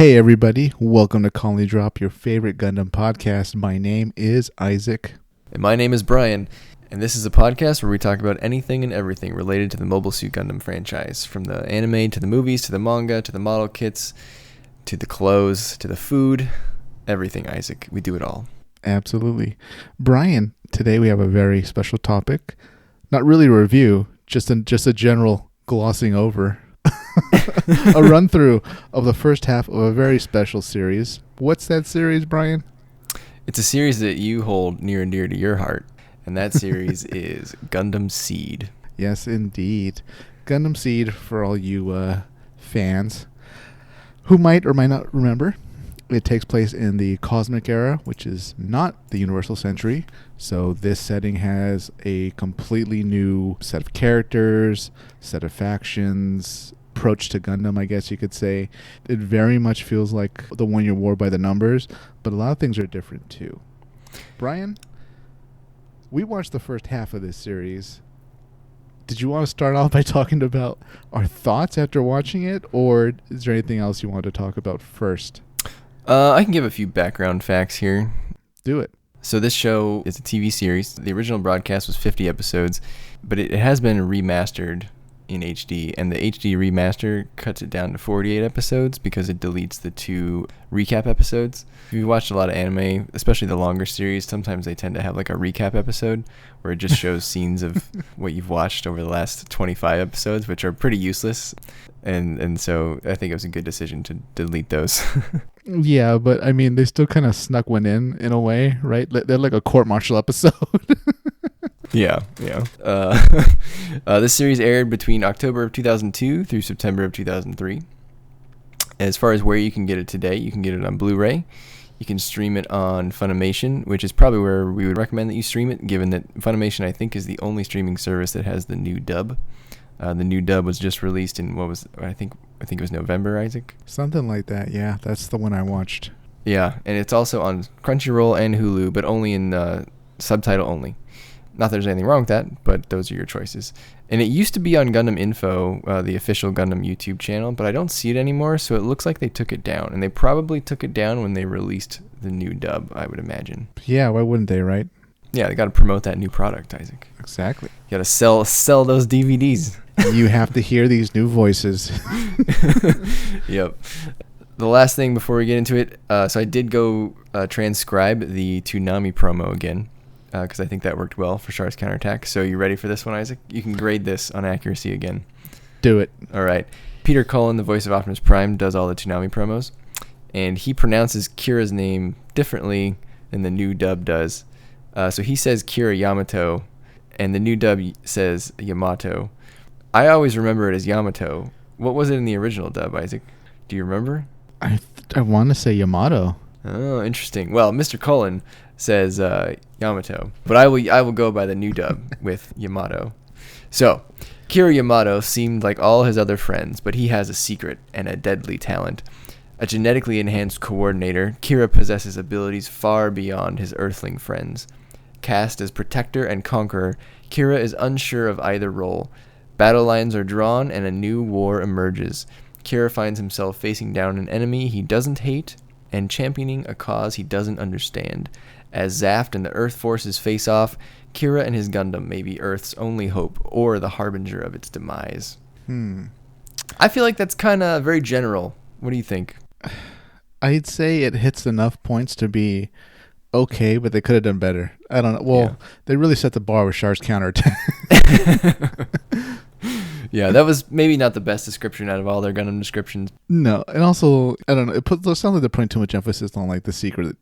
Hey everybody, welcome to Colony Drop, your favorite Gundam podcast. My name is Isaac. And my name is Brian, and this is a podcast where we talk about anything and everything related to the Mobile Suit Gundam franchise, from the anime to the movies to the manga to the model kits to the clothes to the food, everything, Isaac. We do it all. Absolutely. Brian, today we have a very special topic. Not really a review, just a general glossing over. A run through of the first half of a very special series. What's that series, Brian? It's a series that you hold near and dear to your heart, and that series is Gundam SEED. Yes, indeed. Gundam SEED, for all you fans who might or might not remember, it takes place in the Cosmic Era, which is not the Universal Century. So this setting has a completely new set of characters, set of factions, approach to Gundam, I guess you could say. It very much feels like the One Year War by the numbers, but a lot of things are different too. Brian, we watched the first half of this series. Did you want to start off by talking about our thoughts after watching it, or is there anything else you want to talk about first? I can give a few background facts here. Do it. So this show is a TV series. The original broadcast was 50 episodes, but it has been remastered in HD, and the HD remaster cuts it down to 48 episodes because it deletes the 2 recap episodes. If you've watched a lot of anime, especially the longer series, sometimes they tend to have like a recap episode where it just shows scenes of what you've watched over the last 25 episodes, which are pretty useless. And so I think it was a good decision to delete those. Yeah, but I mean, they still kind of snuck one in a way, right? They're like a court-martial episode. Yeah. This series aired between October of 2002 through September of 2003. As far as where you can get it today, you can get it on Blu-ray. You can stream it on Funimation, which is probably where we would recommend that you stream it, given that Funimation, I think, is the only streaming service that has the new dub. The new dub was just released in I think it was November, Isaac? Something like that, yeah. That's the one I watched. Yeah, and it's also on Crunchyroll and Hulu, but only in subtitle only. Not that there's anything wrong with that, but those are your choices. And it used to be on Gundam Info, the official Gundam YouTube channel, but I don't see it anymore, so it looks like they took it down. And they probably took it down when they released the new dub, I would imagine. Yeah, why wouldn't they, right? Yeah, they got to promote that new product, Isaac. Exactly. You got to sell those DVDs. You have to hear these new voices. Yep. The last thing before we get into it, so I did go transcribe the Toonami promo again, because I think that worked well for Char's counterattack. So you ready for this one, Isaac? You can grade this on accuracy again. Do it. All right. Peter Cullen, the voice of Optimus Prime, does all the Toonami promos, and he pronounces Kira's name differently than the new dub does. So he says Kira Yamato, and the new dub says Yamato. I always remember it as Yamato. What was it in the original dub, Isaac? Do you remember? I want to say Yamato. Oh, interesting. Well, Mr. Cullen says Yamato, but I will go by the new dub with Yamato. So, Kira Yamato seemed like all his other friends, but he has a secret and a deadly talent. A genetically enhanced coordinator, Kira possesses abilities far beyond his Earthling friends. Cast as protector and conqueror, Kira is unsure of either role. Battle lines are drawn and a new war emerges. Kira finds himself facing down an enemy he doesn't hate and championing a cause he doesn't understand. As Zaft and the Earth forces face off, Kira and his Gundam may be Earth's only hope or the harbinger of its demise. I feel like that's kind of very general. What do you think? I'd say it hits enough points to be okay, but they could have done better. I don't know. Well, They really set the bar with Char's counterattack. Yeah, that was maybe not the best description out of all their Gundam descriptions. No, and also, I don't know, it sounds like they're putting too much emphasis on like the secret,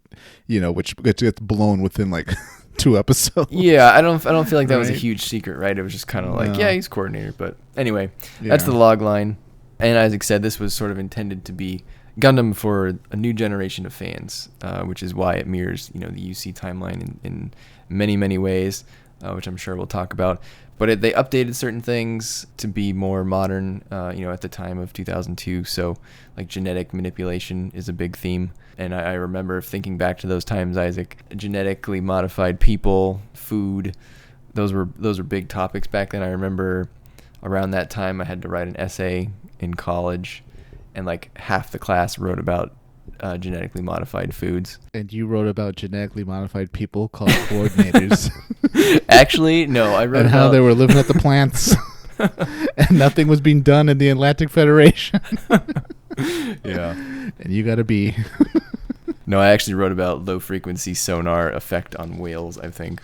which gets blown within like 2 episodes. Yeah, I don't feel like that was a huge secret, right? It was just kind of like, yeah, he's coordinator. But anyway, that's the log line. And Isaac said this was sort of intended to be Gundam for a new generation of fans, which is why it mirrors, the UC timeline in many, many ways, which I'm sure we'll talk about. But they updated certain things to be more modern, at the time of 2002. So, like, genetic manipulation is a big theme. And I remember thinking back to those times, Isaac. Genetically modified people, food, those were big topics back then. I remember around that time I had to write an essay in college, and like half the class wrote about genetically modified foods. And you wrote about genetically modified people called coordinators. Actually, no, I wrote and how about they were living at the plants. And nothing was being done in the Atlantic Federation. Yeah. And you got to be. No, I actually wrote about low frequency sonar effect on whales, I think.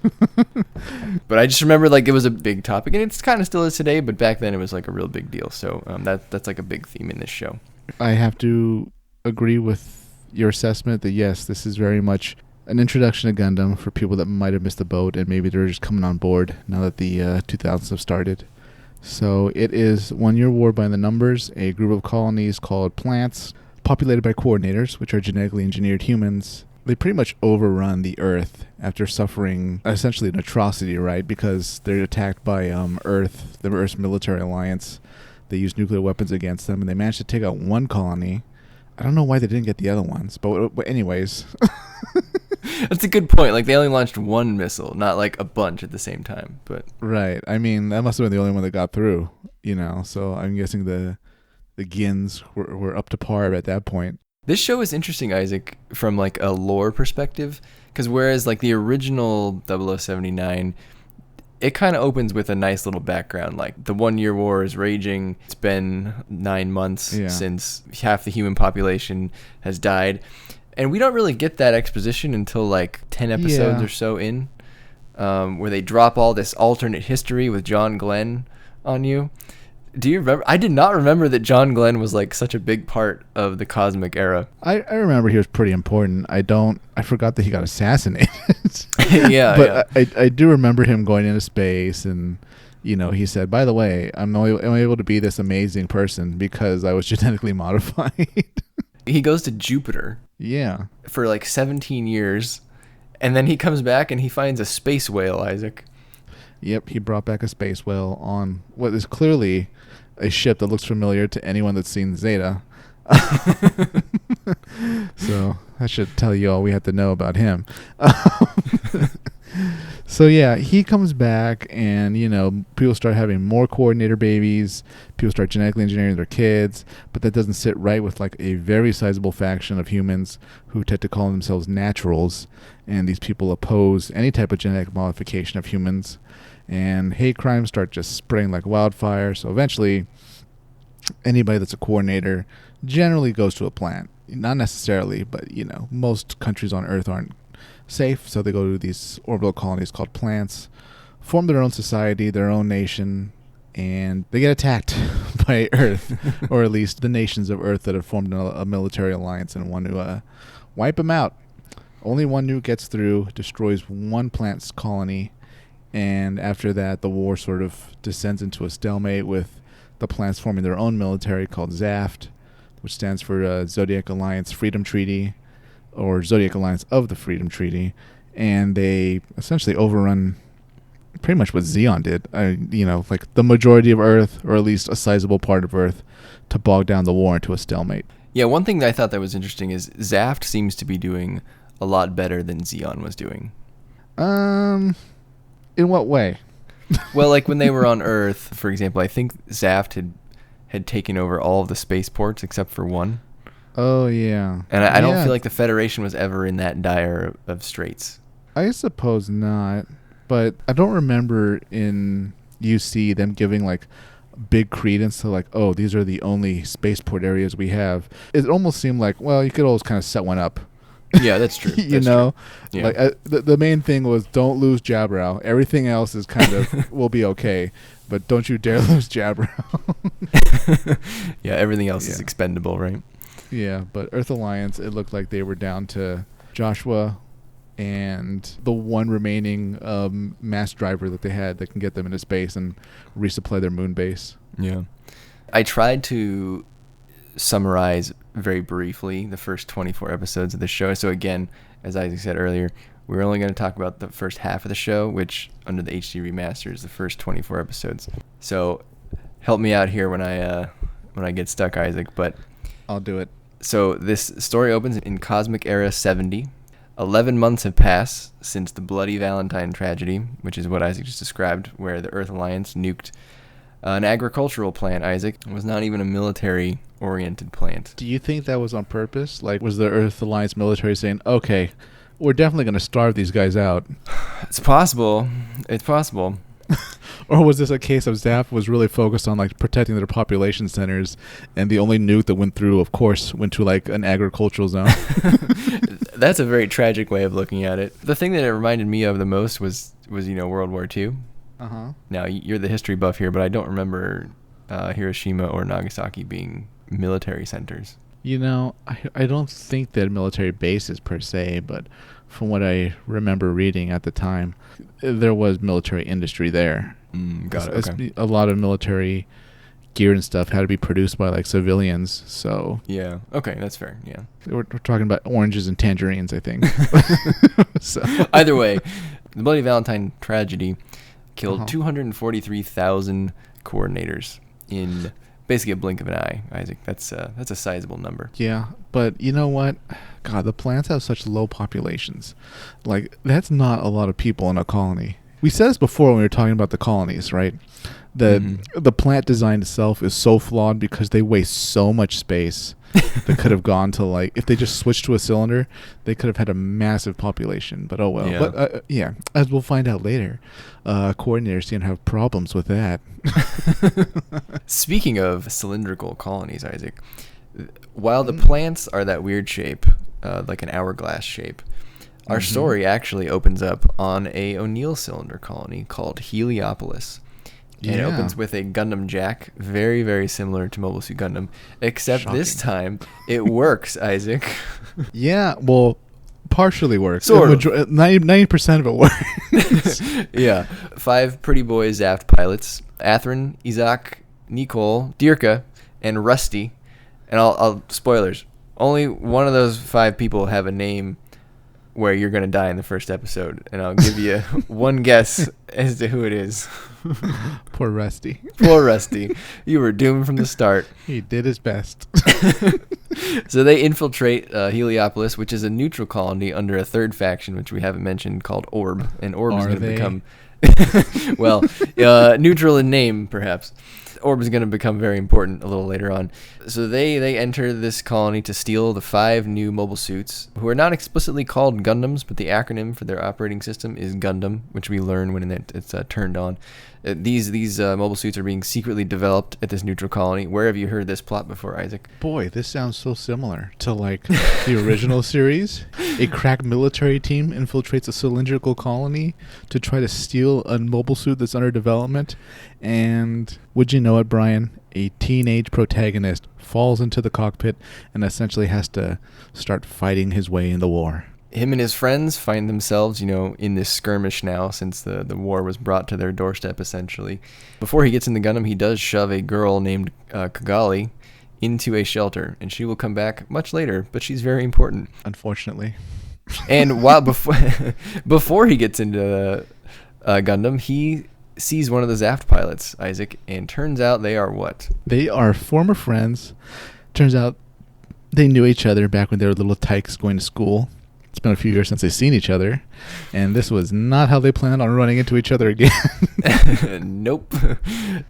But I just remember like it was a big topic, and it's kind of still is today, but back then it was like a real big deal. So that's like a big theme in this show. I have to agree with your assessment that yes, this is very much an introduction to Gundam for people that might have missed the boat and maybe they're just coming on board now that the 2000s have started. So it is 1 year war by the numbers, a group of colonies called plants, populated by coordinators, which are genetically engineered humans. They pretty much overrun the Earth after suffering essentially an atrocity, right? Because they're attacked by the Earth's military alliance. They use nuclear weapons against them, and they managed to take out one colony. I don't know why they didn't get the other ones, but anyways. That's a good point. Like they only launched one missile, not like a bunch at the same time. But right. I mean, that must have been the only one that got through, So I'm guessing the Gins were up to par at that point. This show is interesting, Isaac, from like a lore perspective, because whereas like the original 0079, it kind of opens with a nice little background. Like the 1 year war is raging. It's been 9 months since half the human population has died. And we don't really get that exposition until like 10 episodes or so in, where they drop all this alternate history with John Glenn on you. Do you remember? I did not remember that John Glenn was like such a big part of the cosmic era. I remember he was pretty important. I forgot that he got assassinated. But I do remember him going into space and, he said, by the way, I'm able to be this amazing person because I was genetically modified. He goes to Jupiter. Yeah. For like 17 years. And then he comes back and he finds a space whale, Isaac. Yep, he brought back a space whale on what is clearly a ship that looks familiar to anyone that's seen Zeta. So that should tell you all we have to know about him. So yeah, he comes back and, people start having more coordinator babies. People start genetically engineering their kids, but that doesn't sit right with like a very sizable faction of humans who tend to call themselves naturals. And these people oppose any type of genetic modification of humans. And hate crimes start just spreading like wildfire. So eventually, anybody that's a coordinator generally goes to a plant. Not necessarily, but, most countries on Earth aren't safe. So they go to these orbital colonies called plants, form their own society, their own nation, and they get attacked by Earth, or at least the nations of Earth that have formed a military alliance and want to wipe them out. Only one nuke gets through, destroys one plant's colony. And after that, the war sort of descends into a stalemate with the plants forming their own military called ZAFT, which stands for Zodiac Alliance Freedom Treaty, or Zodiac Alliance of the Freedom Treaty. And they essentially overrun pretty much what Zeon did, like the majority of Earth, or at least a sizable part of Earth, to bog down the war into a stalemate. Yeah, one thing that I thought that was interesting is ZAFT seems to be doing a lot better than Zeon was doing. In what way? Well, like when they were on Earth, for example, I think ZAFT had taken over all of the spaceports except for one. Oh, yeah. And I don't feel like the Federation was ever in that dire of straits. I suppose not. But I don't remember in UC them giving like big credence to like, oh, these are the only spaceport areas we have. It almost seemed like, well, you could always kind of set one up. Yeah, that's true. True. Yeah. Like the main thing was don't lose Jabrow. Everything else is kind of will be okay, but don't you dare lose Jabrow. Yeah, everything else is expendable, right? Yeah, but Earth Alliance, it looked like they were down to Joshua and the one remaining mass driver that they had that can get them into space and resupply their moon base. Yeah. I tried to summarize very briefly the first 24 episodes of the show. So again, as Isaac said earlier, we're only going to talk about the first half of the show, which under the HD remaster is the first 24 episodes. So help me out here when I get stuck, Isaac, but I'll do it. So this story opens in Cosmic Era 70. 11 months have passed since the Bloody Valentine tragedy, which is what Isaac just described, where the Earth Alliance nuked an agricultural plant, Isaac. It was not even a military-oriented plant. Do you think that was on purpose? Like, was the Earth Alliance military saying, okay, we're definitely going to starve these guys out? It's possible. It's possible. Or was this a case of Zap was really focused on like protecting their population centers, and the only nuke that went through, of course, went to like an agricultural zone? That's a very tragic way of looking at it. The thing that it reminded me of the most was World War II. Uh-huh. Now, you're the history buff here, but I don't remember Hiroshima or Nagasaki being military centers. I don't think they're military bases per se, but from what I remember reading at the time, there was military industry there. Got it. Okay. A lot of military gear and stuff had to be produced by like civilians. So yeah, okay, that's fair. Yeah, we're talking about oranges and tangerines, I think. So either way, the Bloody Valentine tragedy killed 243,000 coordinators in basically a blink of an eye, Isaac. That's a sizable number. Yeah, but you know what? God, the plants have such low populations. Like, that's not a lot of people in a colony. We said this before when we were talking about the colonies, right? The plant design itself is so flawed because they waste so much space that could have gone to, like, if they just switched to a cylinder, they could have had a massive population. But oh well. Yeah. But as we'll find out later, coordinators seem to have problems with that. Speaking of cylindrical colonies, Isaac, while the plants are that weird shape, like an hourglass shape, our story actually opens up on a O'Neill cylinder colony called Heliopolis. And it opens with a Gundam Jack, very, very similar to Mobile Suit Gundam, except this time it works, Isaac. Yeah, well, partially works. Sort of. 90% of it works. Yeah. 5 pretty boy Zaft pilots, Athrun, Isaac, Nicole, Dirka, and Rusty. And I'll spoilers. Only one of those 5 people have a name where you're going to die in the first episode, and I'll give you one guess as to who it is. Poor Rusty. Poor Rusty. You were doomed from the start. He did his best. So they infiltrate Heliopolis, which is a neutral colony under a third faction, which we haven't mentioned, called Orb. And Orb is going to become... well, neutral in name, perhaps. Orb is going to become very important a little later on. So they enter this colony to steal the 5 new mobile suits, who are not explicitly called Gundams, but the acronym for their operating system is Gundam, which we learn when it's turned on. These mobile suits are being secretly developed at this neutral colony. Where have you heard this plot before, Isaac? Boy, this sounds so similar to like the original series. A crack military team infiltrates a cylindrical colony to try to steal a mobile suit that's under development. And would you know it, Brian? A teenage protagonist falls into the cockpit and essentially has to start fighting his way in the war. Him and his friends find themselves, in this skirmish now, since the war was brought to their doorstep, essentially. Before he gets in the Gundam, he does shove a girl named Kigali into a shelter, and she will come back much later, but she's very important. Unfortunately. And before he gets into Gundam, he sees one of the Zaft pilots, Isaac, and turns out they are what? They are former friends. Turns out they knew each other back when they were little tykes going to school. It's been a few years since they've seen each other, and this was not how they planned on running into each other again. Nope.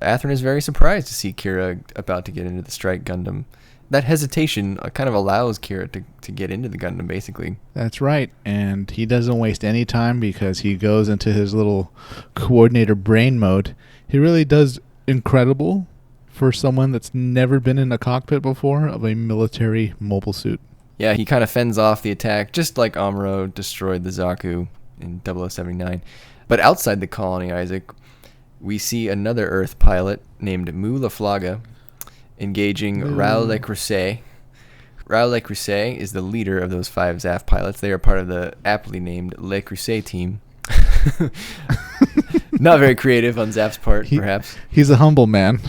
Athrun is very surprised to see Kira about to get into the Strike Gundam. That hesitation kind of allows Kira to get into the Gundam, basically. That's right, and he doesn't waste any time because he goes into his little coordinator brain mode. He really does incredible for someone that's never been in a cockpit before of a military mobile suit. Yeah, he kind of fends off the attack, just like Amuro destroyed the Zaku in 0079. But outside the colony, Isaac, we see another Earth pilot named Mu Laflaga engaging Raoul Lacuse. Raoul Lacuse is the leader of those 5 Zaft pilots. They are part of the aptly named Lacuse team. Not very creative on Zaft's part, perhaps. He's a humble man.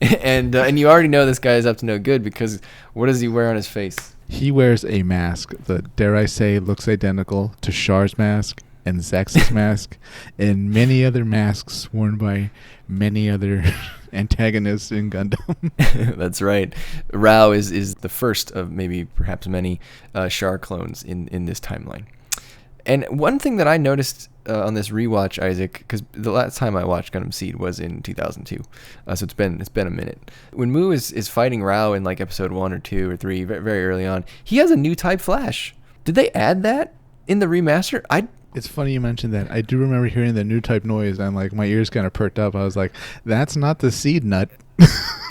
And you already know this guy is up to no good, because what does he wear on his face? He wears a mask that, dare I say, looks identical to Char's mask and Zax's mask and many other masks worn by many other antagonists in Gundam. That's right. Rao is the first of maybe perhaps many Char clones in this timeline. And one thing that I noticed on this rewatch, Isaac, because the last time I watched Gundam Seed was in 2002, so it's been a minute. When Mu is fighting Rao in like episode 1 or 2 or 3, very, very early on, he has a new type flash. Did they add that in the remaster? It's funny you mentioned that. I do remember hearing the new type noise, and like my ears kind of perked up. I was like, "That's not the seed nut."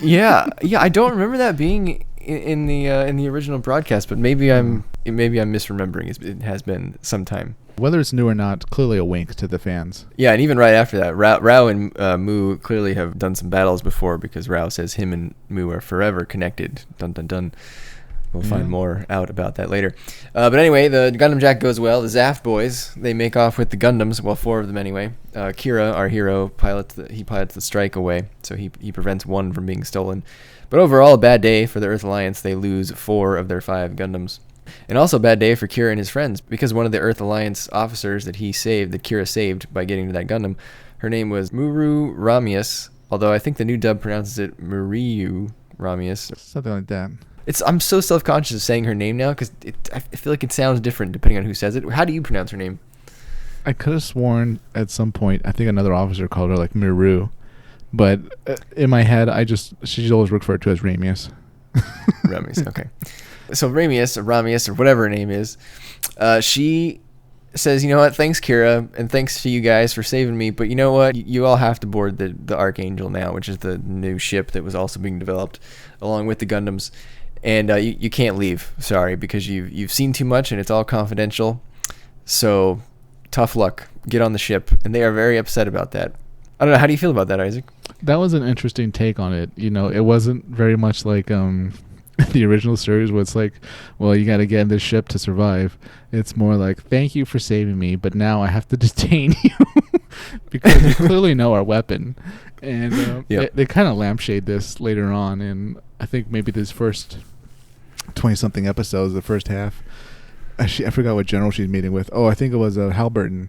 yeah. I don't remember that being in the original broadcast, but maybe I'm misremembering. It has been some time. Whether it's new or not, clearly a wink to the fans. Yeah, and even right after that, Rao and Mu clearly have done some battles before, because Rao says him and Mu are forever connected. Dun dun dun. We'll find more out about that later. But anyway, the Gundam Jack goes well. The Zaft boys, they make off with the Gundams, well, 4 of them anyway. Kira, our hero, pilots the strike away, so he prevents 1 from being stolen. But overall, a bad day for the Earth Alliance. They lose 4 of their 5 Gundams. And also a bad day for Kira and his friends, because one of the Earth Alliance officers that Kira saved by getting to that Gundam, her name was Muru Ramius, although I think the new dub pronounces it Muriu Ramius. Something like that. I'm so self-conscious of saying her name now, because I feel like it sounds different depending on who says it. How do you pronounce her name? I could have sworn at some point, I think another officer called her like Miru, but in my head, she's always referred to as Ramius. Ramius, okay. So Ramius, or whatever her name is, she says, you know what, thanks Kira, and thanks to you guys for saving me, but you know what, you all have to board the Archangel now, which is the new ship that was also being developed along with the Gundams. And you can't leave, sorry, because you've seen too much and it's all confidential. So tough luck. Get on the ship. And they are very upset about that. I don't know. How do you feel about that, Isaac? That was an interesting take on it. You know, it wasn't very much like the original series where it's like, well, you got to get in this ship to survive. It's more like, thank you for saving me, but now I have to detain you because you clearly know our weapon. And they kind of lampshade this later on, and I think maybe this first 20-something episodes, the first half. I forgot what general she's meeting with. Oh, I think it was Halberton.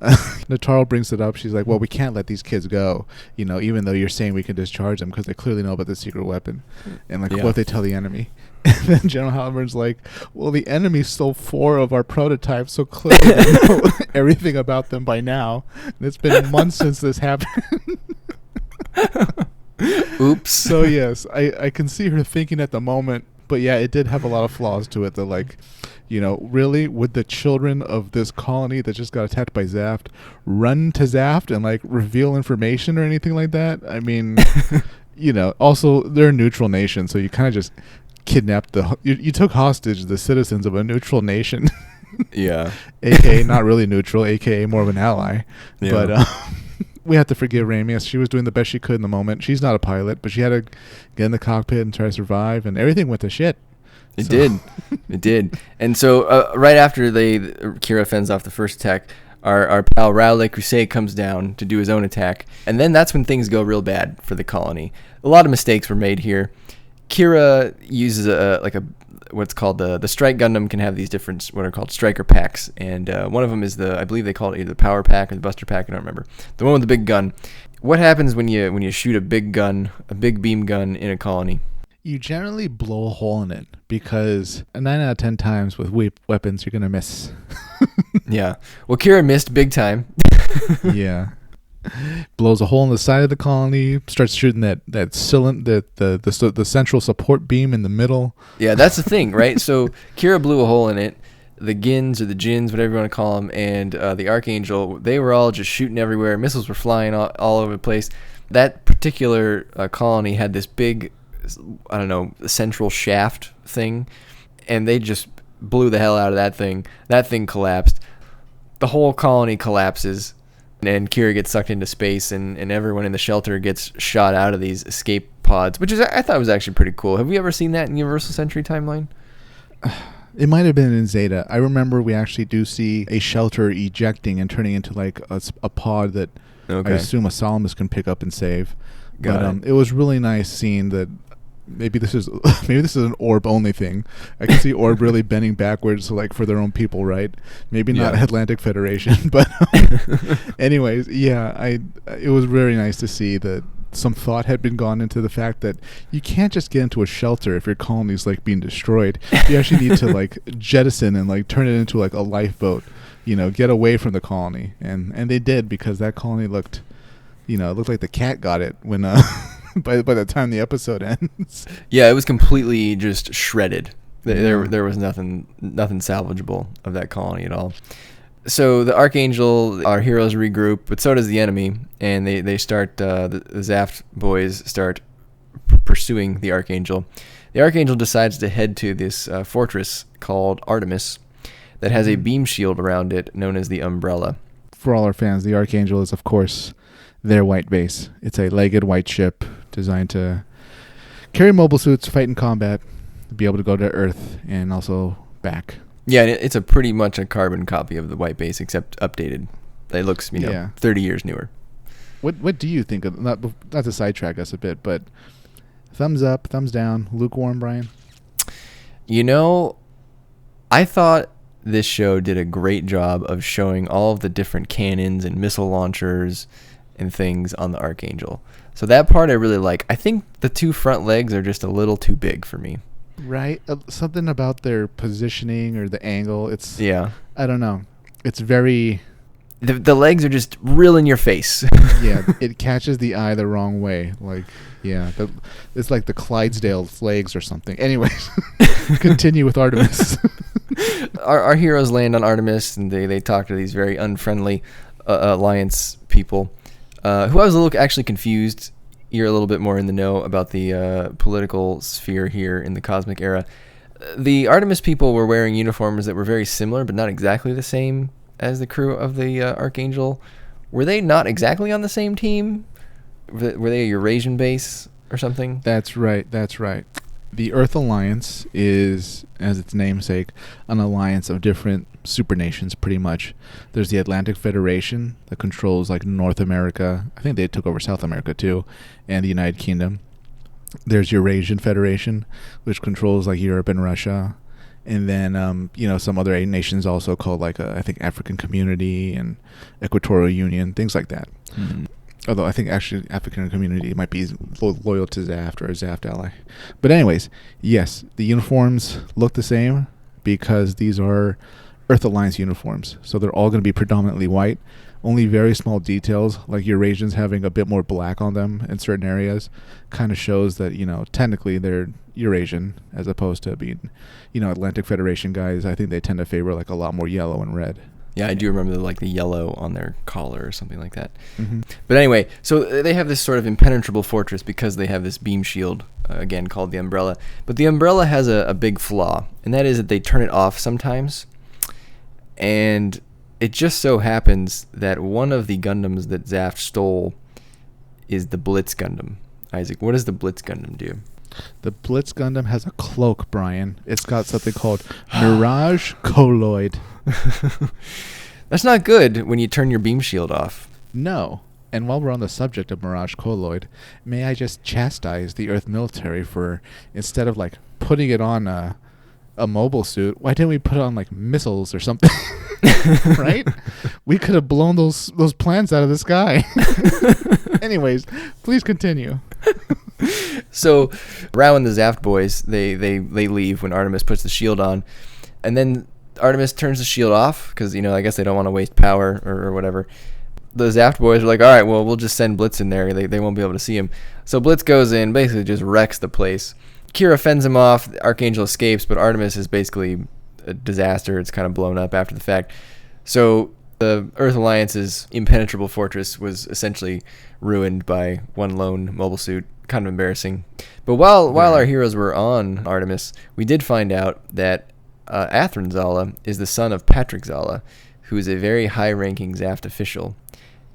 Nataro brings it up. She's like, well, we can't let these kids go, you know, even though you're saying we can discharge them because they clearly know about the secret weapon. And like, what if they tell the enemy? And then General Halberton's like, well, the enemy stole 4 of our prototypes, so clearly they know everything about them by now. And it's been months since this happened. Oops. So yes, I can see her thinking at the moment, but yeah, it did have a lot of flaws to it. That like, you know, really, would the children of this colony that just got attacked by Zaft run to Zaft and like reveal information or anything like that? I mean, you know, also they're a neutral nation, so you kind of just kidnapped you took hostage the citizens of a neutral nation. Yeah. AKA not really neutral, AKA more of an ally. Yeah. But we have to forgive Ramius. She was doing the best she could in the moment. She's not a pilot, but she had to get in the cockpit and try to survive, and everything went to shit. It did. And so right after Kira fends off the first attack, our pal Rao Lakoose comes down to do his own attack, and then that's when things go real bad for the colony. A lot of mistakes were made here. Kira uses what's called the Strike Gundam can have these different what are called striker packs, and one of them is I believe they call it either the power pack or the buster pack, I don't remember. The one with the big gun. What happens when you shoot a big gun, a big beam gun in a colony? You generally blow a hole in it because 9 out of 10 times with weapons you're gonna miss. Yeah. Well, Kira missed big time. Yeah. Blows a hole in the side of the colony, starts shooting that cylinder, the central support beam in the middle. Yeah, that's the thing, right? So Kira blew a hole in it. The Gins or the Jins, whatever you want to call them, and the Archangel, they were all just shooting everywhere. Missiles were flying all over the place. That particular colony had this big, I don't know, central shaft thing, and they just blew the hell out of that thing. That thing collapsed. The whole colony collapses. And Kira gets sucked into space, and everyone in the shelter gets shot out of these escape pods, which I thought was actually pretty cool. Have we ever seen that in Universal Century Timeline? It might have been in Zeta. I remember we actually do see a shelter ejecting and turning into like a pod that I assume a Salamis can pick up and save. It was really nice seeing that. Maybe this is an Orb only thing. I can see Orb really bending backwards, like for their own people, right? Maybe not Atlantic Federation, but anyways, yeah. It was very nice to see that some thought had been gone into the fact that you can't just get into a shelter if your colony's like being destroyed. You actually need to like jettison and like turn it into like a lifeboat get away from the colony, and they did, because that colony looked like the cat got it when by the time the episode ends. Yeah, it was completely just shredded. There was nothing salvageable of that colony at all. So the Archangel, our heroes regroup, but so does the enemy, and they start, the Zaft boys start pursuing the Archangel. The Archangel decides to head to this fortress called Artemis that has a beam shield around it known as the Umbrella. For all our fans, the Archangel is, of course, their white base. It's a legged white ship designed to carry mobile suits, fight in combat, be able to go to Earth, and also back. Yeah, it's a pretty much a carbon copy of the white base, except updated. It looks, 30 years newer. What do you think of, not to sidetrack us a bit, but thumbs up, thumbs down, lukewarm, Brian? I thought this show did a great job of showing all of the different cannons and missile launchers and things on the Archangel. So that part I really like. I think the two front legs are just a little too big for me. Right? Something about their positioning or the angle. I don't know. It's very... The legs are just real in your face. Yeah, it catches the eye the wrong way. It's like the Clydesdale's legs or something. Anyways, continue with Artemis. Our heroes land on Artemis, and they talk to these very unfriendly Alliance people, who I was a little actually confused. You're a little bit more in the know about the political sphere here in the cosmic era. The Artemis people were wearing uniforms that were very similar, but not exactly the same as the crew of the Archangel. Were they not exactly on the same team? Were they a Eurasian base or something? That's right. The Earth Alliance is, as its namesake, an alliance of different supernations, pretty much. There's the Atlantic Federation that controls North America. I think they took over South America too, and the United Kingdom. There's Eurasian Federation, which controls Europe and Russia. And then, some other nations also called I think African Community and Equatorial Union, things like that. Mm-hmm. Although I think actually African Community might be loyal to Zaft or a Zaft ally. But anyways, yes, the uniforms look the same because these are Earth Alliance uniforms. So they're all going to be predominantly white. Only very small details, like Eurasians having a bit more black on them in certain areas, kind of shows that, technically they're Eurasian as opposed to being, Atlantic Federation guys. I think they tend to favor a lot more yellow and red. Yeah, I do remember the yellow on their collar or something like that. Mm-hmm. But anyway, so they have this sort of impenetrable fortress because they have this beam shield, again, called the Umbrella. But the Umbrella has a big flaw, and that is that they turn it off sometimes. And it just so happens that one of the Gundams that Zaft stole is the Blitz Gundam. Isaac, what does the Blitz Gundam do? The Blitz Gundam has a cloak, Brian. It's got something called Mirage Colloid. That's not good when you turn your beam shield off. No. And while we're on the subject of Mirage Colloid, may I just chastise the Earth military for, instead of putting it on a mobile suit, why didn't we put it on missiles or something? Right? We could have blown those plans out of the sky. Anyways, please continue. So, Rao and the Zaft boys, they leave when Artemis puts the shield on, and then Artemis turns the shield off because I guess they don't want to waste power or whatever. The Zaft boys are like, all right, well, we'll just send Blitz in there. They won't be able to see him. So Blitz goes in, basically just wrecks the place. Kira fends him off. The Archangel escapes, but Artemis is basically a disaster. It's kind of blown up after the fact. So the Earth Alliance's impenetrable fortress was essentially ruined by one lone mobile suit. Kind of embarrassing. But while our heroes were on Artemis, we did find out that Athrin Zala is the son of Patrick Zala, who is a very high-ranking Zaft official.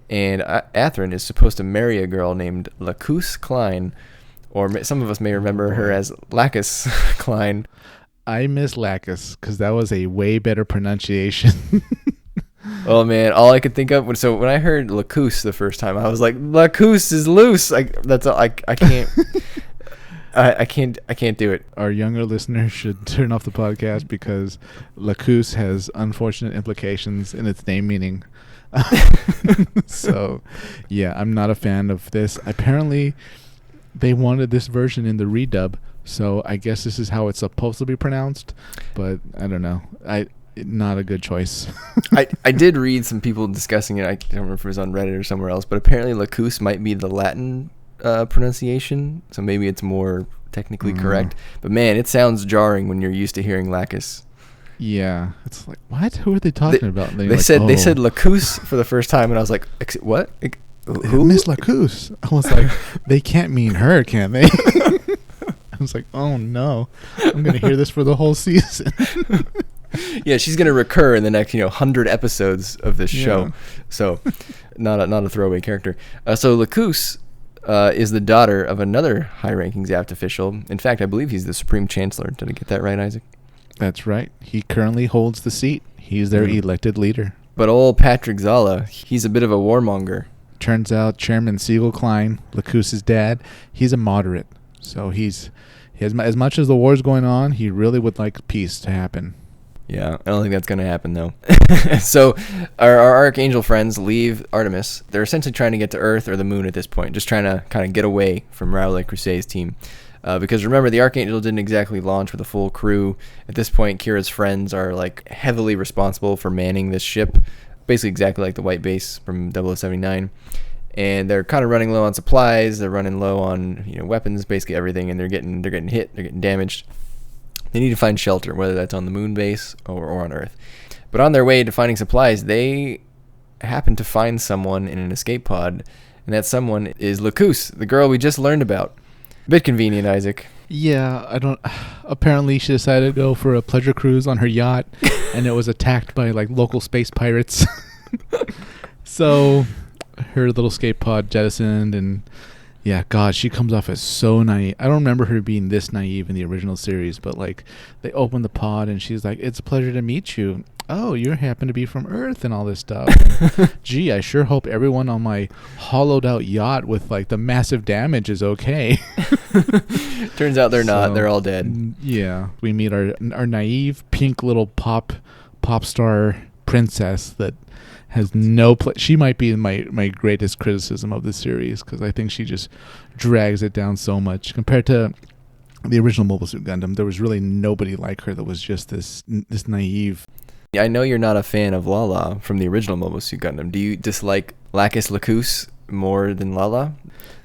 And Athrin is supposed to marry a girl named Lakoose Klein, or some of us may remember her as Lacus Klein. I miss Lacus because that was a way better pronunciation. Oh man, all I could think of when I heard Lakoose the first time, I was like, Lakoose is loose. That's all. I can't. I can't do it. Our younger listeners should turn off the podcast because Lakoose has unfortunate implications in its name meaning. So, yeah, I'm not a fan of this. Apparently, they wanted this version in the redub, so I guess this is how it's supposed to be pronounced. But I don't know. Not a good choice. I did read some people discussing it. I don't remember if it was on Reddit or somewhere else, but apparently Lakoose might be the Latin pronunciation, so maybe it's more technically correct. But man, it sounds jarring when you're used to hearing Lacus. Yeah, it's like, what? Who are they talking about? And They like, said they "Oh, said Lakoose for the first time, and I was like, what? Who? Miss Lakoose." I was like, they can't mean her, can they? I was like, oh no, I'm gonna hear this for the whole season. Yeah, she's gonna recur in the next 100 episodes of this show. So, not a throwaway character. So Lakoose is the daughter of another high-ranking Zapt official. In fact, I believe he's the Supreme Chancellor. Did I get that right, Isaac? That's right. He currently holds the seat. He's their elected leader. But old Patrick Zala, he's a bit of a warmonger. Turns out Chairman Siegel Klein, Lacoose's dad, he's a moderate. So he's as much as the war's going on, he really would like peace to happen. Yeah, I don't think that's going to happen, though. So our Archangel friends leave Artemis. They're essentially trying to get to Earth or the Moon at this point, just trying to kind of get away from Raul Crusade's team. Because remember, the Archangel didn't exactly launch with a full crew. At this point, Kira's friends are like heavily responsible for manning this ship, basically exactly like the White Base from 0079. And they're kind of running low on supplies. They're running low on weapons, basically everything, and they're getting hit. They're getting damaged. They need to find shelter, whether that's on the moon base or on Earth. But on their way to finding supplies, they happen to find someone in an escape pod, and that someone is Lakoose, the girl we just learned about. Bit convenient, Isaac. Yeah, apparently she decided to go for a pleasure cruise on her yacht, and it was attacked by like local space pirates. So her little escape pod jettisoned, and yeah, God, she comes off as so naive. I don't remember her being this naive in the original series, but like they open the pod and she's like, "It's a pleasure to meet you. Oh, you happen to be from Earth and all this stuff. And, gee, I sure hope everyone on my hollowed out yacht with like the massive damage is okay." Turns out they're not. They're all dead. Yeah, we meet our naive pink little pop star princess that has no place. She might be my greatest criticism of the series, because I think she just drags it down so much compared to the original Mobile Suit Gundam. There was really nobody like her that was just this naive. I know you're not a fan of Lala from the original Mobile Suit Gundam. Do you dislike Lacus Lakoose more than Lala?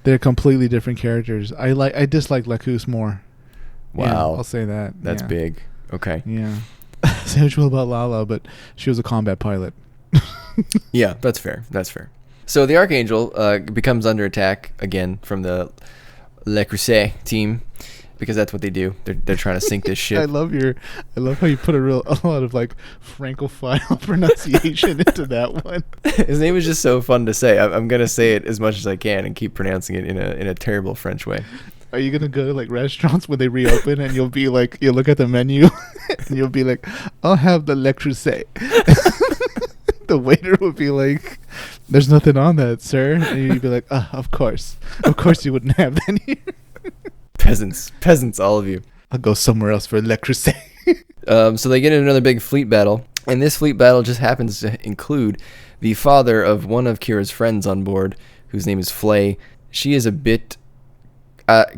They're completely different characters. I dislike Lakoose more. Wow, yeah, I'll say that. That's big. Okay. Yeah. Say what you will about Lala, but she was a combat pilot. Yeah, that's fair. So the Archangel becomes under attack again from the Lakoose team, because that's what they do. They're trying to sink this ship. I love how you put a lot of like Francophile pronunciation into that one. His name is just so fun to say. I'm gonna say it as much as I can and keep pronouncing it in a terrible French way. Are you gonna go to like restaurants when they reopen and you'll be like, you'll look at the menu and you'll be like, "I'll have the Lakoose." The waiter would be like, "There's nothing on that, sir." And you'd be like, "Of course you wouldn't have that here." Peasants, all of you. I'll go somewhere else for Lakoose. So they get in another big fleet battle, and this fleet battle just happens to include the father of one of Kira's friends on board, whose name is Flay. She is a bit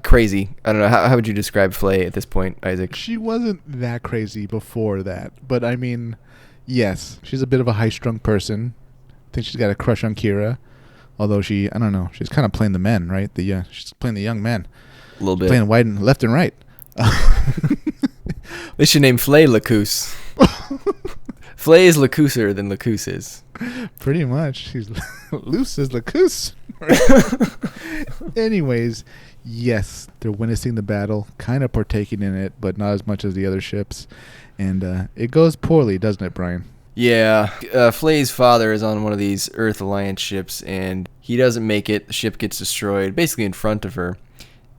crazy. I don't know. How would you describe Flay at this point, Isaac? She wasn't that crazy before that, but I mean, yes, she's a bit of a high-strung person. I think she's got a crush on Kira, although I don't know, she's kind of playing the men, right? She's playing the young men. A little bit. Playing wide and left and right. They should name Flay Lakoose. Flay is Lacooser than Lakoose is. Pretty much. She's loose as Lakoose. Anyways, yes, they're witnessing the battle, kind of partaking in it, but not as much as the other ships. And it goes poorly, doesn't it, Brian? Yeah. Flay's father is on one of these Earth Alliance ships, and he doesn't make it. The ship gets destroyed, basically in front of her.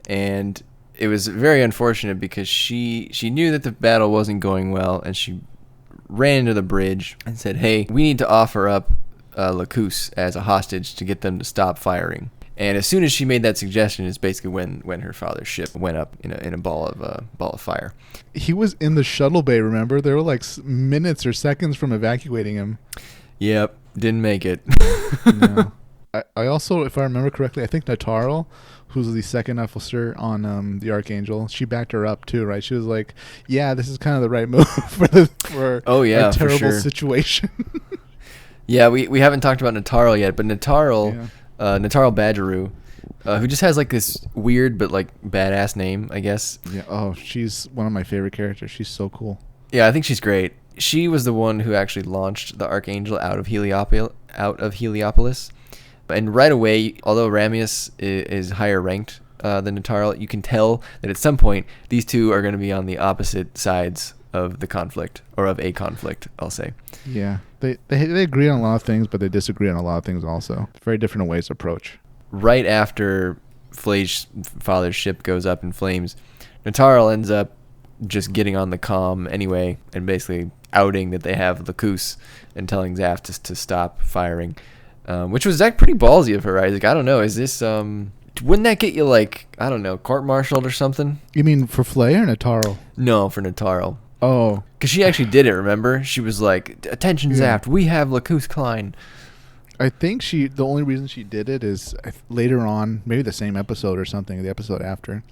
And it was very unfortunate because she knew that the battle wasn't going well, and she ran into the bridge and said, "Hey, we need to offer up Lakoose as a hostage to get them to stop firing." And as soon as she made that suggestion is basically when her father's ship went up in a ball of fire. He was in the shuttle bay, remember? They were like minutes or seconds from evacuating him. Yep, didn't make it. No. I also, if I remember correctly, I think Nataro, who's the second officer on the Archangel, she backed her up too, right? She was like, "Yeah, this is kind of the right move for a terrible for sure. situation." Yeah, we haven't talked about Nataro yet, but Nataro Badgeroo, who just has like this weird but like badass name, I guess. Yeah. Oh, she's one of my favorite characters. She's so cool. Yeah, I think she's great. She was the one who actually launched the Archangel out of Heliopolis. And right away, although Ramius is higher ranked than Nataro, you can tell that at some point these two are going to be on the opposite sides of the conflict, or of a conflict, I'll say. Yeah, they agree on a lot of things, but they disagree on a lot of things also. Very different ways to approach. Right after Flay's father's ship goes up in flames, Nataro ends up just getting on the comm anyway and basically outing that they have Lakoose and telling Zaf to stop firing, which was pretty ballsy of her, Isaac. I don't know. Is this wouldn't that get you like, I don't know, court-martialed or something? You mean for Flay or Nataro? No, for Nataro. Oh, because she actually did it. Remember, she was like, "Attention, Zaft, we have Lakoose Klein." I think the only reason she did it is later on, maybe the same episode or something, the episode after.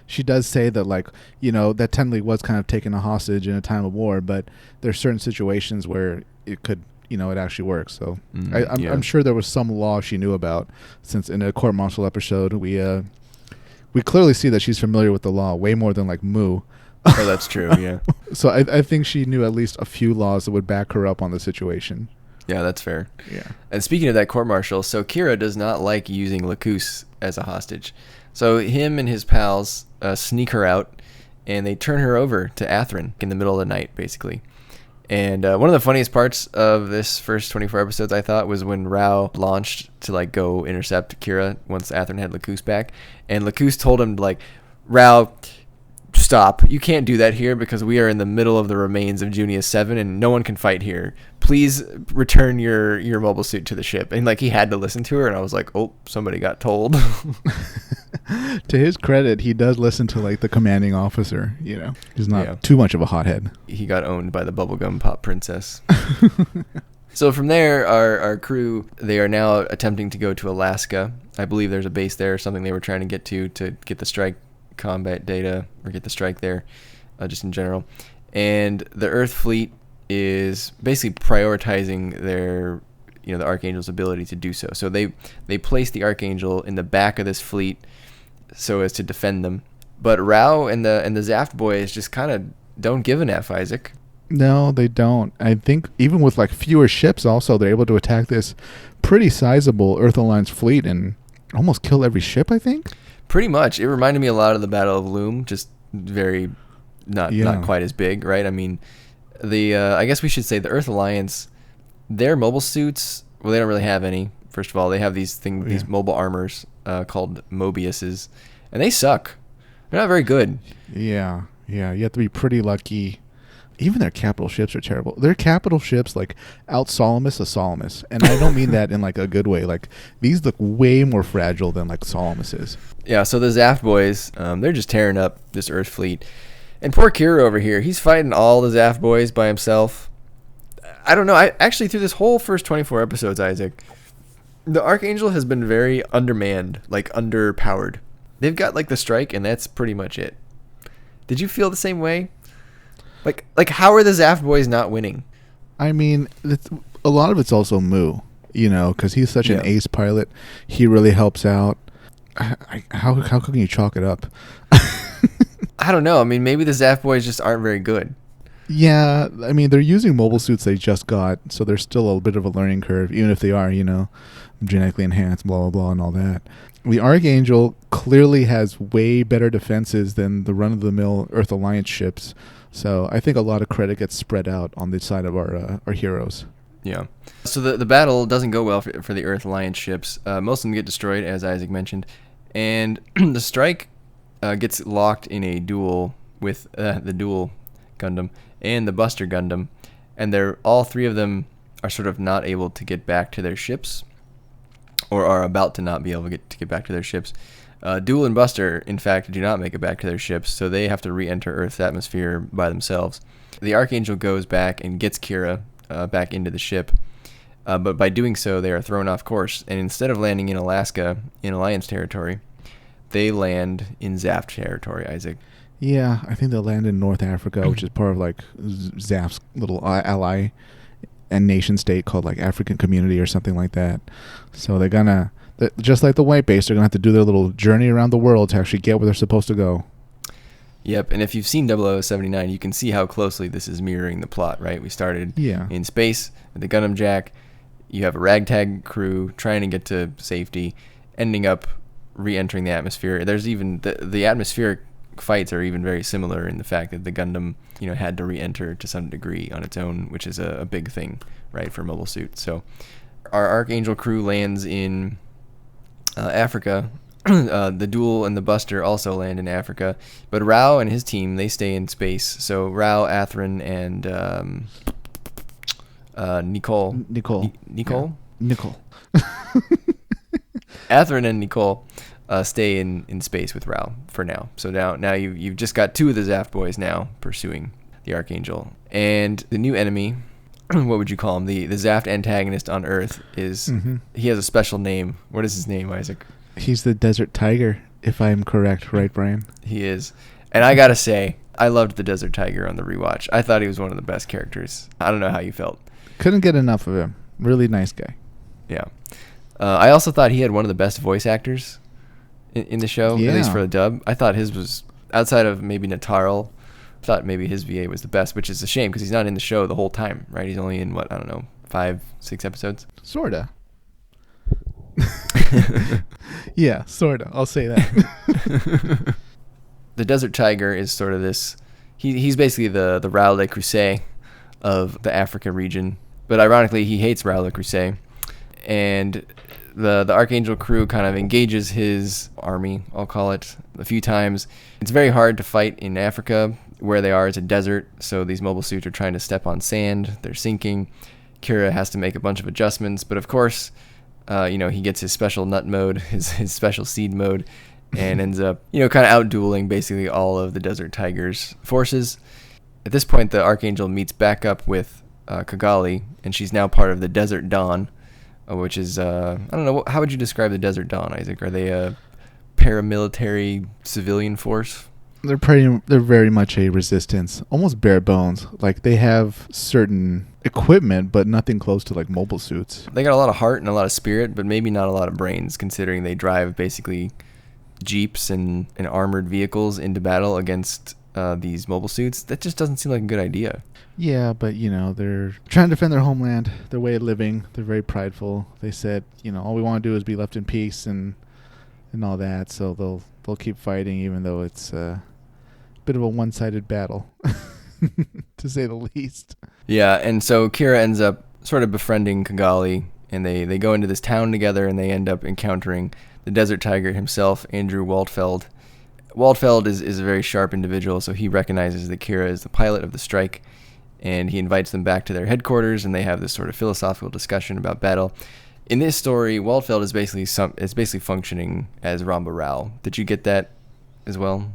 She does say that, like, that technically was kind of taking a hostage in a time of war, but there's certain situations where it could, it actually works. So I'm sure there was some law she knew about, since in a court-martial episode, we clearly see that she's familiar with the law way more than like Moo. Oh, that's true, yeah. So I think she knew at least a few laws that would back her up on the situation. Yeah, that's fair. Yeah. And speaking of that court-martial, so Kira does not like using Lakoose as a hostage. So him and his pals sneak her out, and they turn her over to Athrun in the middle of the night, basically. And one of the funniest parts of this first 24 episodes, I thought, was when Rao launched to like go intercept Kira once Athrun had Lakoose back. And Lakoose told him, like, "Rao, stop. You can't do that here because we are in the middle of the remains of Junius 7 and no one can fight here. Please return your mobile suit to the ship." And like, he had to listen to her, and I was like, oh, somebody got told. To his credit, he does listen to like the commanding officer, He's not too much of a hothead. He got owned by the bubblegum pop princess. So from there, our crew, they are now attempting to go to Alaska. I believe there's a base there or something they were trying to get the strike combat data, or get the strike there, just in general. And the Earth fleet is basically prioritizing their, the Archangel's ability to do so. So they place the Archangel in the back of this fleet so as to defend them. But Rao and the Zaft boys just kind of don't give an F, Isaac. No, they don't. I think even with like fewer ships also, they're able to attack this pretty sizable Earth Alliance fleet and almost kill every ship, I think. Pretty much. It reminded me a lot of the Battle of Loom, just very not quite as big, right? I mean, I guess we should say the Earth Alliance, their mobile suits, well, they don't really have any. First of all, they have these mobile armors called Mobiuses, and they suck. They're not very good. Yeah. You have to be pretty lucky. Even their capital ships are terrible. Their capital ships like out Salamis a Salamis, and I don't mean that in like a good way. Like, these look way more fragile than like Salamis is. Yeah. So the Zaft boys, they're just tearing up this Earth fleet, and poor Kira over here, he's fighting all the Zaft boys by himself. I don't know. I actually, through this whole first 24 episodes, Isaac, the Archangel has been very undermanned, like underpowered. They've got like the strike, and that's pretty much it. Did you feel the same way? Like how are the Zaft boys not winning? I mean, a lot of it's also Moo, because he's such an ace pilot. He really helps out. How can you chalk it up? I don't know. I mean, maybe the Zaft boys just aren't very good. Yeah, I mean, they're using mobile suits they just got, so there's still a bit of a learning curve, even if they are, genetically enhanced, blah, blah, blah, and all that. The Archangel clearly has way better defenses than the run-of-the-mill Earth Alliance ships, so I think a lot of credit gets spread out on the side of our heroes. Yeah. So the battle doesn't go well for the Earth Alliance ships. Most of them get destroyed, as Isaac mentioned, and the strike gets locked in a duel with the Dual Gundam and the Buster Gundam, and all three of them are sort of not able to get back to their ships, or are about to not be able to get back to their ships. Dual and Buster, in fact, do not make it back to their ships, so they have to re-enter Earth's atmosphere by themselves. The Archangel goes back and gets Kira back into the ship, but by doing so, they are thrown off course, and instead of landing in Alaska, in Alliance territory, they land in Zaft territory, Isaac. Yeah, I think they'll land in North Africa, which is part of like Zaft's little ally and nation state called like African Community or something like that. So they're gonna, just like the White Base, they're gonna have to do their little journey around the world to actually get where they're supposed to go. Yep, and if you've seen 0079, you can see how closely this is mirroring the plot, right? We started in space with the Gundam Jack. You have a ragtag crew trying to get to safety, ending up re-entering the atmosphere. There's even the atmospheric fights are even very similar in the fact that the Gundam, had to re-enter to some degree on its own, which is a big thing, right, for mobile suits. So our Archangel crew lands in Africa. The Duel and the Buster also land in Africa, but Rao and his team, they stay in space. So Rao, Atherin, and Nicole. Atherin and Nicole stay in space with Rao for now. So now you've just got two of the Zaft boys now pursuing the Archangel. And the new enemy, what would you call him? The Zaft antagonist on Earth is, he has a special name. What is his name, Isaac? He's the Desert Tiger, if I'm correct, right, Brian? He is. And I gotta say, I loved the Desert Tiger on the rewatch. I thought he was one of the best characters. I don't know how you felt. Couldn't get enough of him. Really nice guy. Yeah. I also thought he had one of the best voice actors in the show, at least for the dub. I thought his was, outside of maybe Natarl, I thought maybe his VA was the best, which is a shame because he's not in the show the whole time, right? He's only in, 5, 6 episodes? Sorta. Yeah, sorta. I'll say that. The Desert Tiger is sort of this, he's basically the Raoul Lacus of the Africa region. But ironically, he hates Raoul Lacus. And the Archangel crew kind of engages his army, I'll call it, a few times. It's very hard to fight in Africa. Where they are is a desert, so these mobile suits are trying to step on sand. They're sinking. Kira has to make a bunch of adjustments, but of course, he gets his special nut mode, his special seed mode, and ends up, kind of out-dueling basically all of the Desert Tiger's forces. At this point, the Archangel meets back up with Kigali, and she's now part of the Desert Dawn, which is, I don't know, how would you describe the Desert Dawn, Isaac? Are they a paramilitary civilian force? They're very much a resistance, almost bare bones. Like they have certain equipment, but nothing close to like mobile suits. They got a lot of heart and a lot of spirit, but maybe not a lot of brains, considering they drive basically jeeps and armored vehicles into battle against these mobile suits. That just doesn't seem like a good idea. Yeah, but they're trying to defend their homeland, their way of living. They're very prideful. They said, all we want to do is be left in peace and all that. So they'll keep fighting, even though it's bit of a one-sided battle, to say the least. Yeah, and so Kira ends up sort of befriending Kigali, and they go into this town together, and they end up encountering the Desert Tiger himself, Andrew Waldfeld. Waldfeld is a very sharp individual, so he recognizes that Kira is the pilot of the strike, and he invites them back to their headquarters, and they have this sort of philosophical discussion about battle. In this story, Waldfeld is basically functioning as Ramba Rao. Did you get that as well?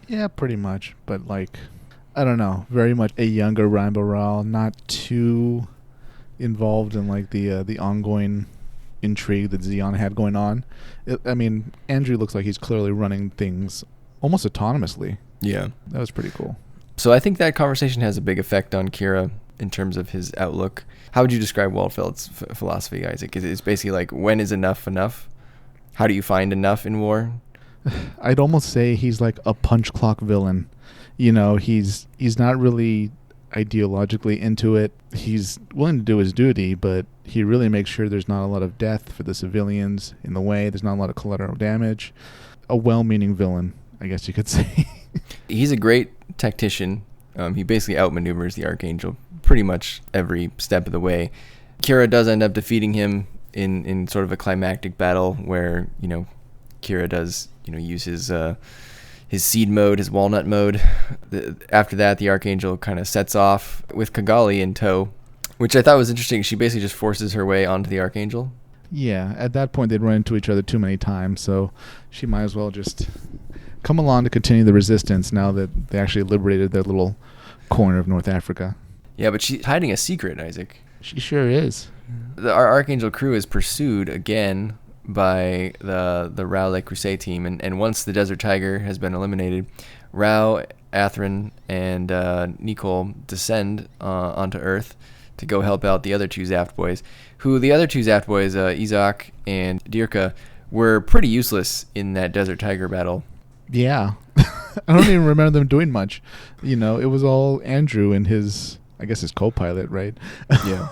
Yeah, pretty much. But I don't know, very much a younger Ramba Rao, not too involved in the ongoing intrigue that Zeon had going on. Andrew looks like he's clearly running things almost autonomously. Yeah. That was pretty cool. So I think that conversation has a big effect on Kira in terms of his outlook. How would you describe Waldfeld's philosophy, Isaac? It's basically when is enough enough? How do you find enough in war? I'd almost say he's like a punch clock villain. He's not really ideologically into it. He's willing to do his duty, but he really makes sure there's not a lot of death for the civilians in the way. There's not a lot of collateral damage. A well-meaning villain, I guess you could say. He's a great tactician. He basically outmaneuvers the Archangel pretty much every step of the way. Kira does end up defeating him in sort of a climactic battle where, Kira does, use his seed mode, his walnut mode. After that, the Archangel kind of sets off with Kigali in tow, which I thought was interesting. She basically just forces her way onto the Archangel. Yeah, at that point, they'd run into each other too many times, so she might as well just come along to continue the resistance now that they actually liberated their little corner of North Africa. Yeah, but she's hiding a secret, Isaac. She sure is. Our Archangel crew is pursued again by the Rao Lakoose team, and once the Desert Tiger has been eliminated, Rao, Atherin, and Nicole descend onto Earth to go help out the other two Zaft boys, who the other two Zaft boys, Isaac and Dirka, were pretty useless in that Desert Tiger battle. Yeah. I don't even remember them doing much. You know, it was all Andrew and his, I guess his co-pilot, right? Yeah.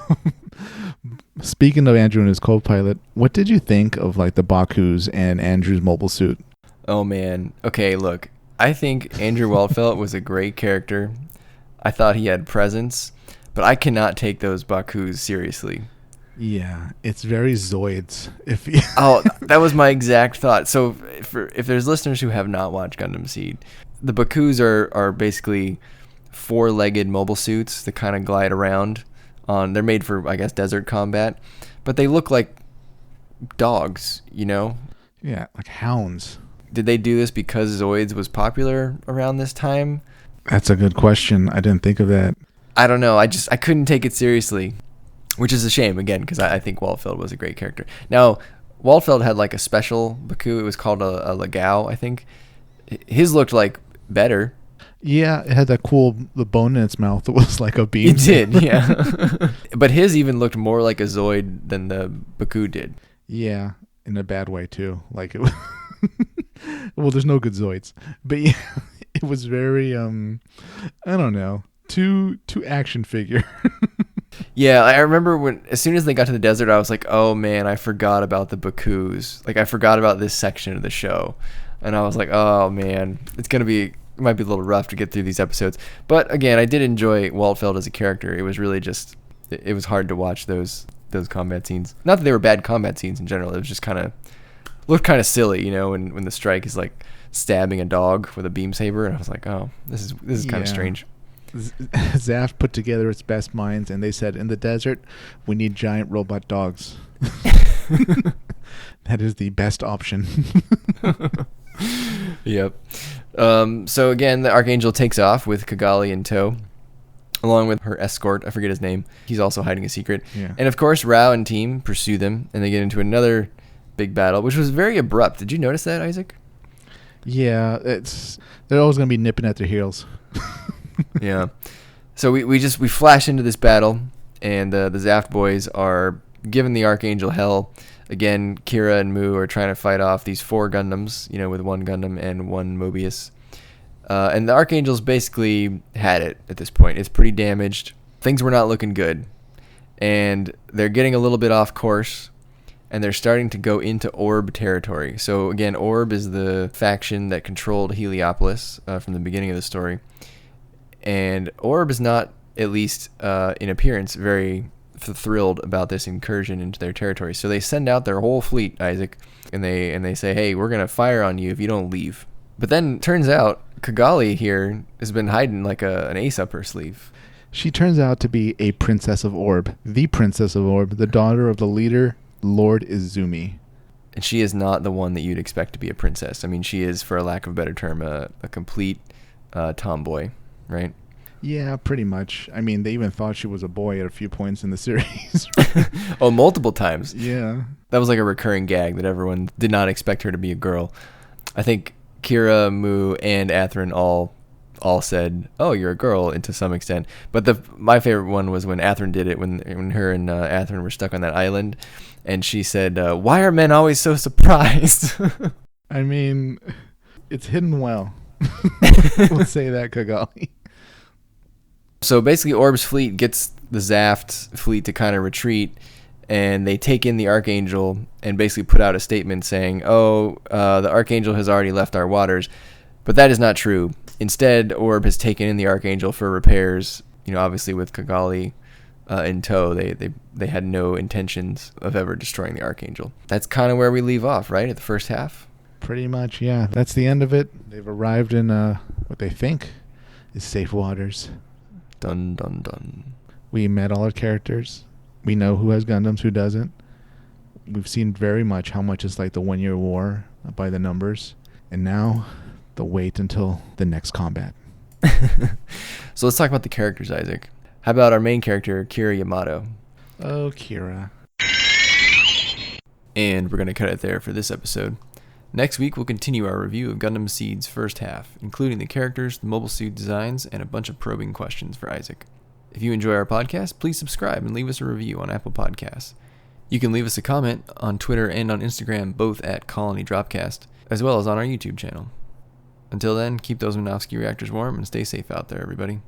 Speaking of Andrew and his co-pilot, what did you think of like the Baku's and Andrew's mobile suit? Oh man. Okay, look. I think Andrew Waldfeld was a great character. I thought he had presence, but I cannot take those Baku's seriously. Yeah, it's very Zoids. Oh, that was my exact thought. So if there's listeners who have not watched Gundam SEED, the Baku's are basically four-legged mobile suits that kind of glide around. They're made for, I guess, desert combat, but they look like dogs, you know? Yeah, like hounds. Did they do this because Zoids was popular around this time? That's a good question. I didn't think of that. I don't know. I couldn't take it seriously, which is a shame, again, because I think Waldfeld was a great character. Now, Waldfeld had like a special Baku. It was called a Lagao, I think. His looked like better. Yeah, it had the bone in its mouth that was like a beam. It did, yeah. But his even looked more like a Zoid than the Baku did. Yeah, in a bad way too. Like it was well, there's no good Zoids. But yeah, it was very I don't know, too action figure. Yeah, I remember as soon as they got to the desert, I was like, oh man, I forgot about the Bakus. Like I forgot about this section of the show. And I was like, oh man, it might be a little rough to get through these episodes. But again, I did enjoy Waldfeld as a character. It was really just, it was hard to watch those combat scenes. Not that they were bad combat scenes in general. It was just looked kind of silly, you know, when the strike is like stabbing a dog with a beam saber. And I was like, oh, this is kind of strange. Zaft put together its best minds, and they said, in the desert, we need giant robot dogs. That is the best option. Yep. So again, the Archangel takes off with Kigali in tow, along with her escort. I forget his name. He's also hiding a secret. Yeah. And of course, Rao and team pursue them, and they get into another big battle, which was very abrupt. Did you notice that, Isaac? Yeah, they're always going to be nipping at their heels. Yeah. So we flash into this battle, and the Zaft boys are giving the Archangel hell. Again, Kira and Mu are trying to fight off these 4 Gundams, you know, with 1 Gundam and 1 Mobius. And the Archangel's basically had it at this point. It's pretty damaged. Things were not looking good. And they're getting a little bit off course, and they're starting to go into Orb territory. So again, Orb is the faction that controlled Heliopolis from the beginning of the story. And Orb is not, at least in appearance, very thrilled about this incursion into their territory. So they send out their whole fleet, Isaac, and they say, hey, we're going to fire on you if you don't leave. But then turns out Kigali here has been hiding like an ace up her sleeve. She turns out to be a princess of Orb, the princess of Orb, the daughter of the leader, Lord Izumi. And she is not the one that you'd expect to be a princess. I mean, she is, for a lack of a better term, a complete tomboy, right? Yeah, pretty much. I mean, they even thought she was a boy at a few points in the series. Oh, multiple times. Yeah. That was like a recurring gag that everyone did not expect her to be a girl. I think Kira, Mu, and Atherin all said, oh, you're a girl, and to some extent. But my favorite one was when Atherin did it, when her and Atherin were stuck on that island, and she said, why are men always so surprised? I mean, it's hidden well. We'll say that, Kigali. So basically, Orb's fleet gets the Zaft fleet to kind of retreat, and they take in the Archangel and basically put out a statement saying, the Archangel has already left our waters. But that is not true. Instead, Orb has taken in the Archangel for repairs. You know, obviously with Kigali in tow, they had no intentions of ever destroying the Archangel. That's kind of where we leave off, right, at the first half? Pretty much, yeah. That's the end of it. They've arrived in what they think is safe waters. Dun, dun, dun. We met all our characters. We know who has Gundams, who doesn't. We've seen very much how much is like the 1 year war by the numbers. And now, the wait until the next combat. So let's talk about the characters, Isaac. How about our main character, Kira Yamato? Oh, Kira. And we're going to cut it there for this episode. Next week, we'll continue our review of Gundam SEED's first half, including the characters, the mobile suit designs, and a bunch of probing questions for Isaac. If you enjoy our podcast, please subscribe and leave us a review on Apple Podcasts. You can leave us a comment on Twitter and on Instagram, both at Colony Dropcast, as well as on our YouTube channel. Until then, keep those Minovsky reactors warm and stay safe out there, everybody.